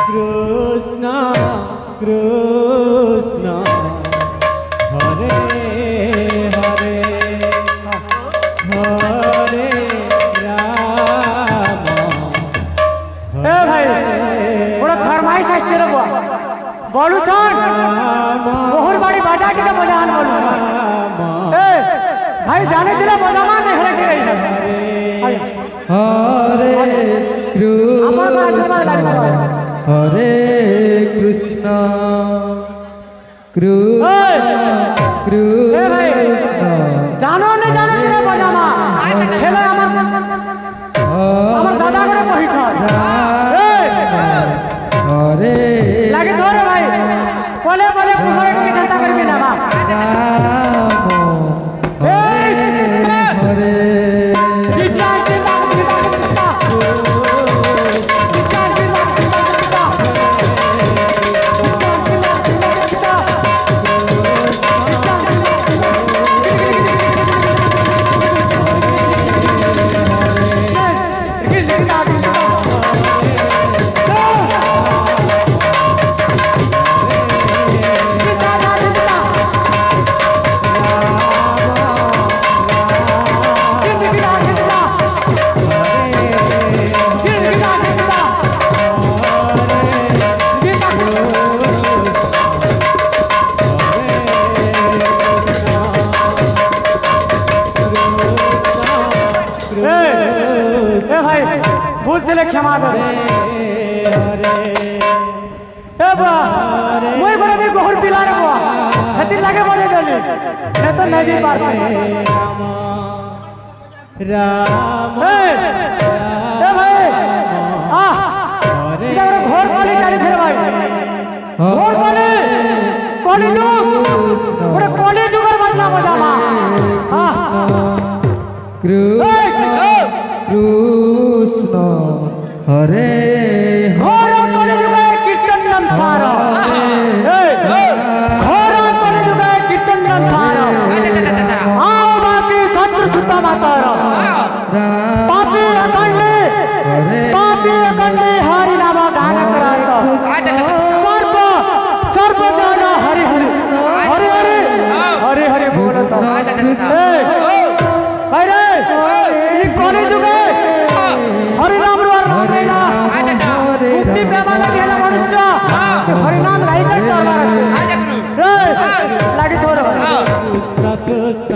কৃষ্ণ কৃষ্ণ হরে হরে হরে রাম। এ ভাই ওরা ফরমাইশ আসছে রে বলু ছান মোহর বাড়ি বাজা টিকে বজান বলু এ ভাই জানে দিলে বজামা দেখলে কে হরে হরে কৃষ্ণ কৃষ্ণ জানো না জানো দিলে বজামা খেলে আমার দাদা করে কহিছ হরে লাগে ধরে ভাই বলে বলে পুজোরে টিকে চিন্তা করবি না মা হরে দিলে ক্ষমা দেবে এ বা মই বড় বি বহুর পিলা রে বা হেতি লাগে বলে দেলি নে তো নাই দি পারবে রাম এ ভাই এটা ঘর কলি চালিছে রে ভাই ঘর কলি যুগ ওরে কলি যুগের বদলা মজামা কৃষ্ণ হরে ঘর কলি যুগে কীর্তন নাম সার ঘর কলি যুগে কীর্তন নাম সার আও বাকি শত্রু সুত মাতার পাপি অকন্ডে হরি নাম গান করাত সর্ব জন হরি হরি হরি হরি হরি হরি বল ভাই রে এই কলি যুগে হরি নাম র না মুক্তি প্রেমানা গেলা মনুষ্য হরি নাম গাই করতে আছে রে লাগি থোর কৃষ্ণ কৃষ্ণ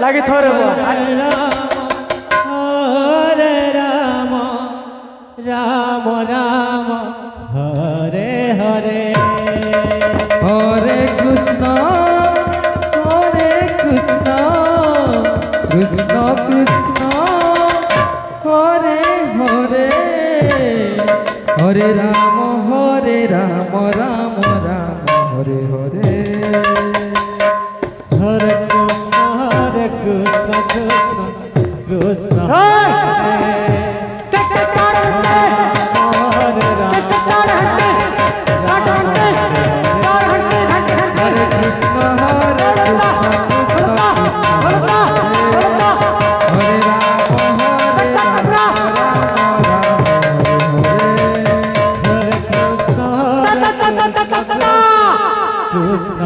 লাগে থরে হরে রাম রাম রাম হরে হরে হরে কৃষ্ণ কৃষ্ণ কৃষ্ণ হরে হরে হরে রাম রাম রাম হরে হরে হরে কৃষ্ণ কৃষ্ণ কৃষ্ণ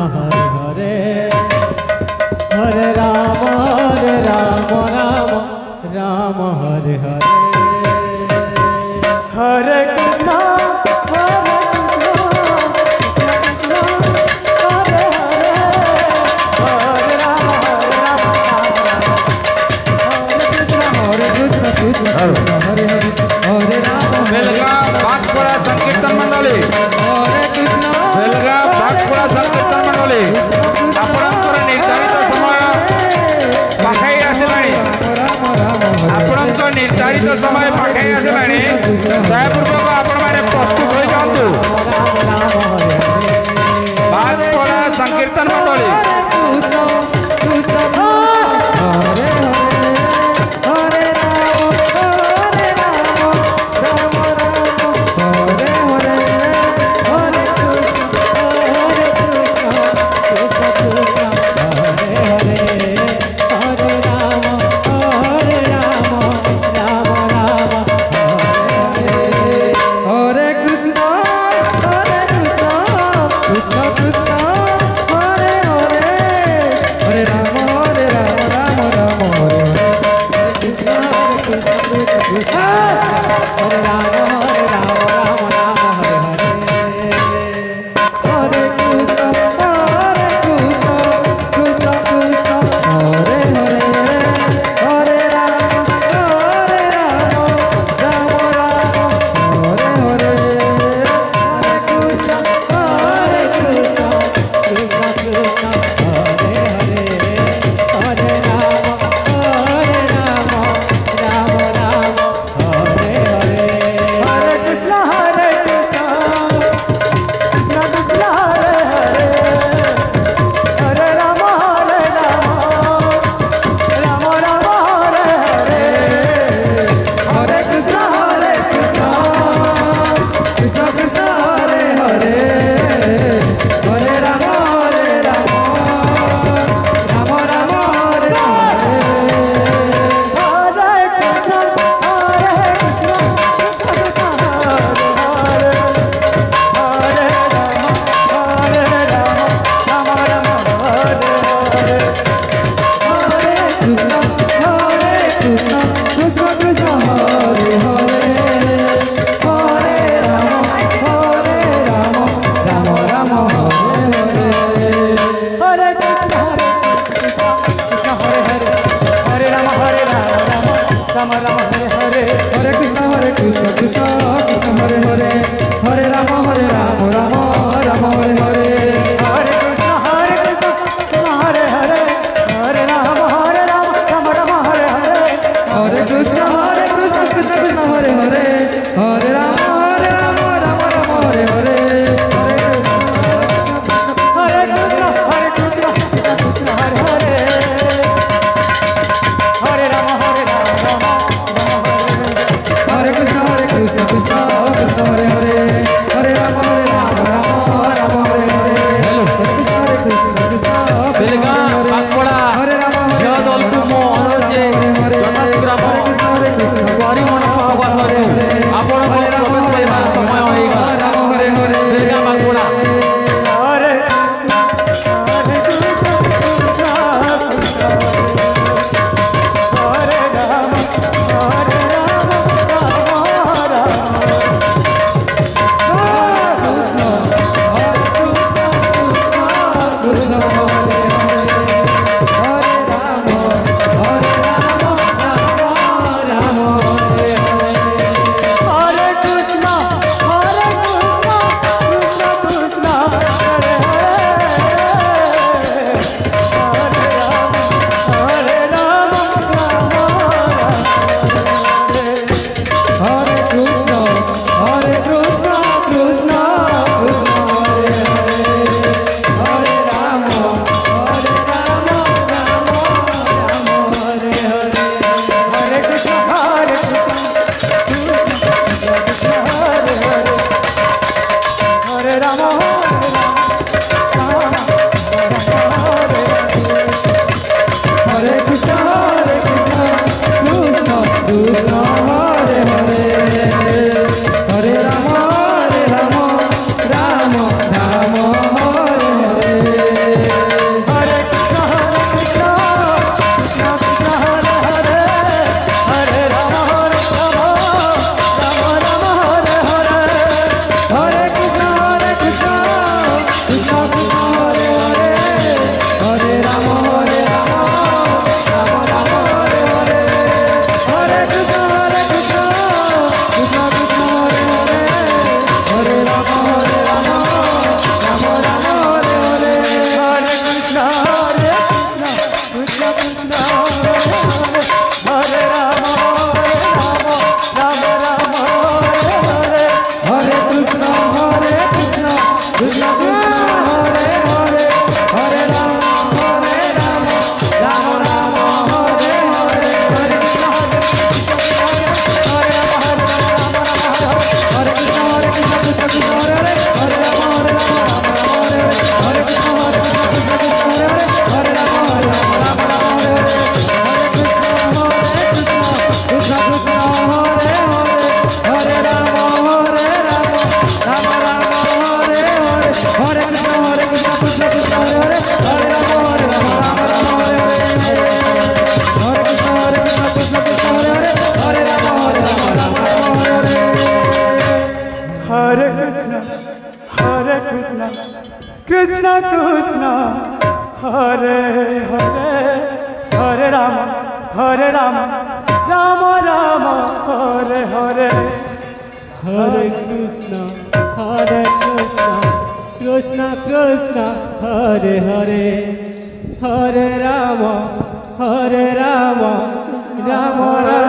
হরে হরে হরে রাম রাম রাম হরে হরে হরে কৃষ্ণ बेलगाव भागपुरा संकीर्तन मंडली बेलगाव भागपुरा ନିର୍ଦ୍ଧାରିତ ସମୟ ପାଖେଇ ଆସିଲାଣି ଦୟାପୂର୍ବକ ଆପଣମାନେ ପ୍ରସ୍ତୁତ ହୋଇଯାଆନ୍ତୁ। ବାଦପଡ଼ା ସଂକୀର୍ତ୍ତନ ମଣ୍ଡଳୀ Hare Krishna কৃষ্ণ হরে হরে হরে রাম রাম রাম হরে হরে হরে কৃষ্ণ কৃষ্ণ কৃষ্ণ হরে হরে হরে রাম রাম রাম